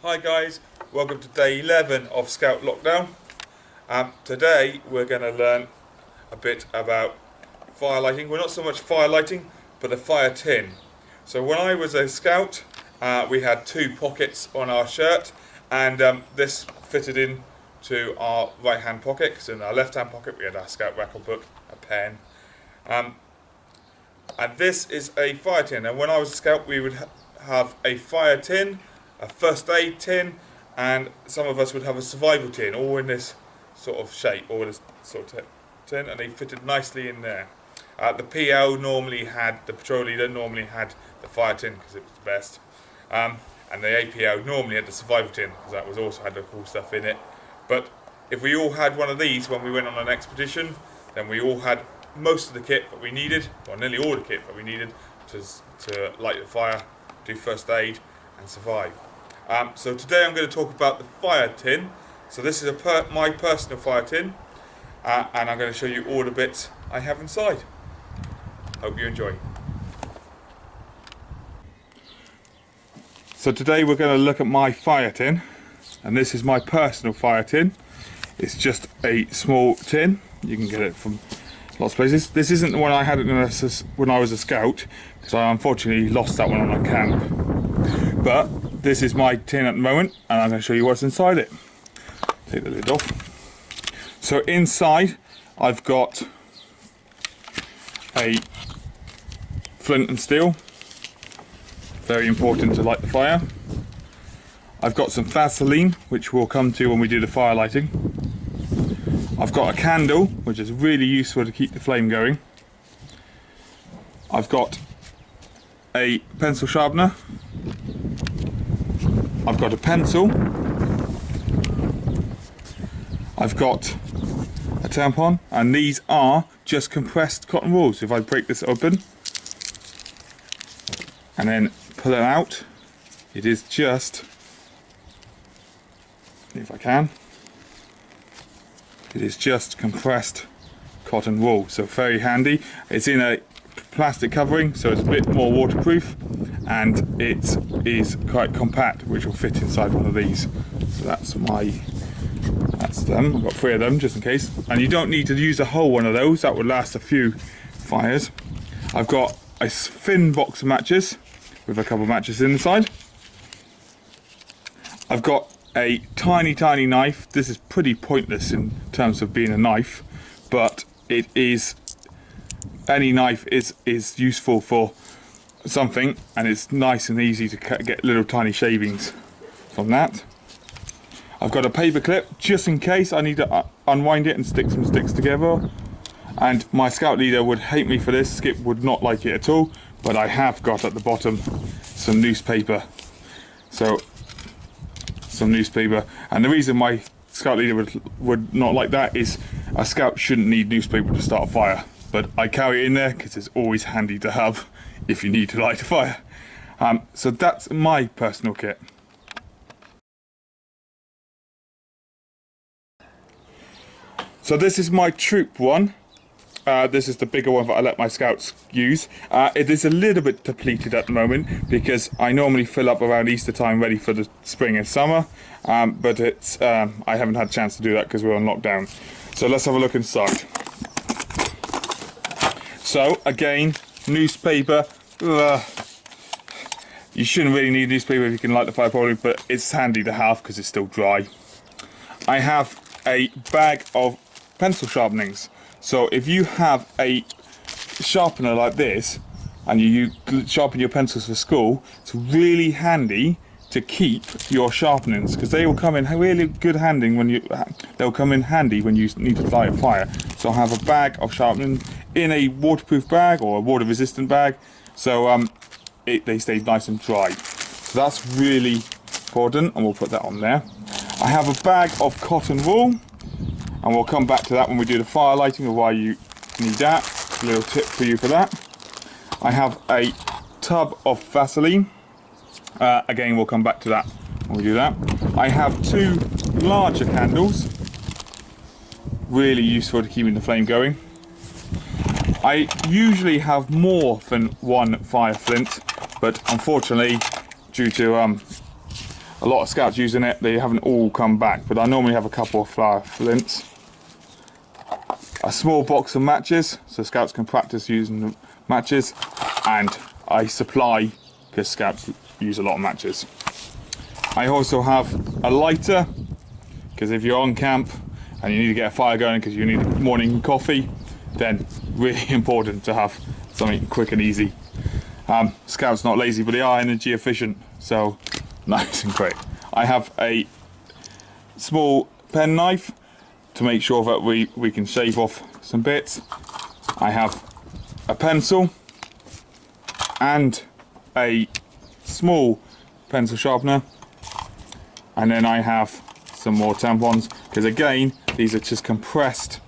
Hi guys, welcome to day 11 of Scout Lockdown. Today we're going to learn a bit about fire lighting. Well, not so much fire lighting, but the fire tin. So when I was a scout, we had two pockets on our shirt, and this fitted in to our right hand pocket, because in our left hand pocket we had our scout record book, a pen. And this is a fire tin, and when I was a scout we would have a fire tin, a first aid tin, and some of us would have a survival tin, all in this sort of shape, all this sort of tin, and they fitted nicely in there. The PL normally had, the patrol leader normally had the fire tin because it was the best, and the APL normally had the survival tin because that was also had the cool stuff in it. But if we all had one of these when we went on an expedition, then we all had most of the kit that we needed, or nearly all the kit that we needed to light the fire, do first aid and survive. So today I'm going to talk about the fire tin. So this is my personal fire tin, and I'm going to show you all the bits I have inside. Hope you enjoy. So today we're going to look at my fire tin, and this is my personal fire tin. It's just a small tin. You can get it from lots of places. This isn't the one I had when I was a scout, because I unfortunately lost that one on a camp. But this is my tin at the moment, and I'm going to show you what's inside it. Take the lid off. So inside I've got a flint and steel, very important to light the fire. I've got some Vaseline, which we'll come to when we do the fire lighting. I've got a candle, which is really useful to keep the flame going. I've got a pencil sharpener. I've got a pencil. I've got a tampon, and these are just compressed cotton wool. So if I break this open and then pull it out, it is just, if I can, it is just compressed cotton wool. So very handy. It's in a plastic covering, so it's a bit more waterproof, and it is quite compact, which will fit inside one of these. So that's them. I've got 3 of them just in case, and you don't need to use a whole one of those. That would last a few fires. I've got a thin box of matches with a couple of matches inside. I've got a tiny knife. This is pretty pointless in terms of being a knife, but it is, any knife is useful for something, and it's nice and easy to get little tiny shavings from that. I've got a paper clip just in case I need to unwind it and stick some sticks together, and my scout leader would hate me for this. Skip would not like it at all, but I have got at the bottom some newspaper. So some newspaper, and the reason my scout leader would not like that is a scout shouldn't need newspaper to start a fire, but I carry it in there because it's always handy to have if you need to light a fire. So that's my personal kit. So this is my troop one. This is the bigger one that I let my scouts use. It is a little bit depleted at the moment because I normally fill up around Easter time ready for the spring and summer, but it's I haven't had a chance to do that because we're on lockdown. So let's have a look inside. So again, newspaper. You shouldn't really need newspaper if you can light the fire properly, but it's handy to have because it's still dry. I have a bag of pencil sharpenings. So if you have a sharpener like this and you sharpen your pencils for school, it's really handy to keep your sharpenings because they will come in really good handy they'll come in handy when you need to light a fire. So I have a bag of sharpening in a waterproof bag or a water resistant bag, so they stay nice and dry. So that's really important, and we'll put that on there. I have a bag of cotton wool, and we'll come back to that when we do the fire lighting, or why you need that. A little tip for you for that. I have a tub of Vaseline. Again, we'll come back to that when we do that. I have 2 larger candles. Really useful to keeping the flame going. I usually have more than 1 fire flint, but unfortunately, due to a lot of scouts using it. They haven't all come back, but I normally have a couple of flower flints. A small box of matches, so scouts can practice using the matches, and I supply, because scouts use a lot of matches. I also have a lighter, because if you're on camp and you need to get a fire going because you need morning coffee, then really important to have something quick and easy. Scouts not lazy, but they are energy efficient, so nice and quick. I have a small penknife to make sure that we can shave off some bits. I have a pencil and a small pencil sharpener, and then I have some more tampons, because again these are just compressed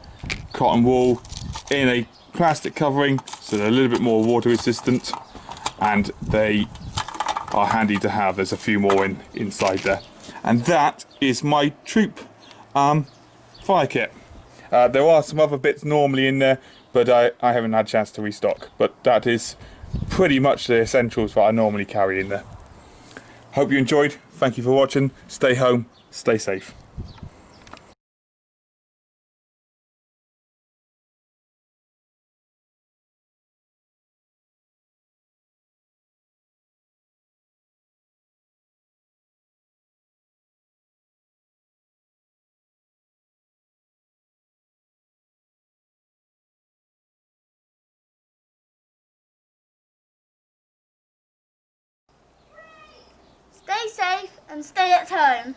cotton wool in a plastic covering, so they're a little bit more water resistant and they are handy to have. There's a few more inside there, and that is my troop fire kit. There are some other bits normally in there, but I haven't had a chance to restock, but that is pretty much the essentials that I normally carry in there. Hope you enjoyed. Thank you for watching. Stay home, stay safe. Stay safe and stay at home.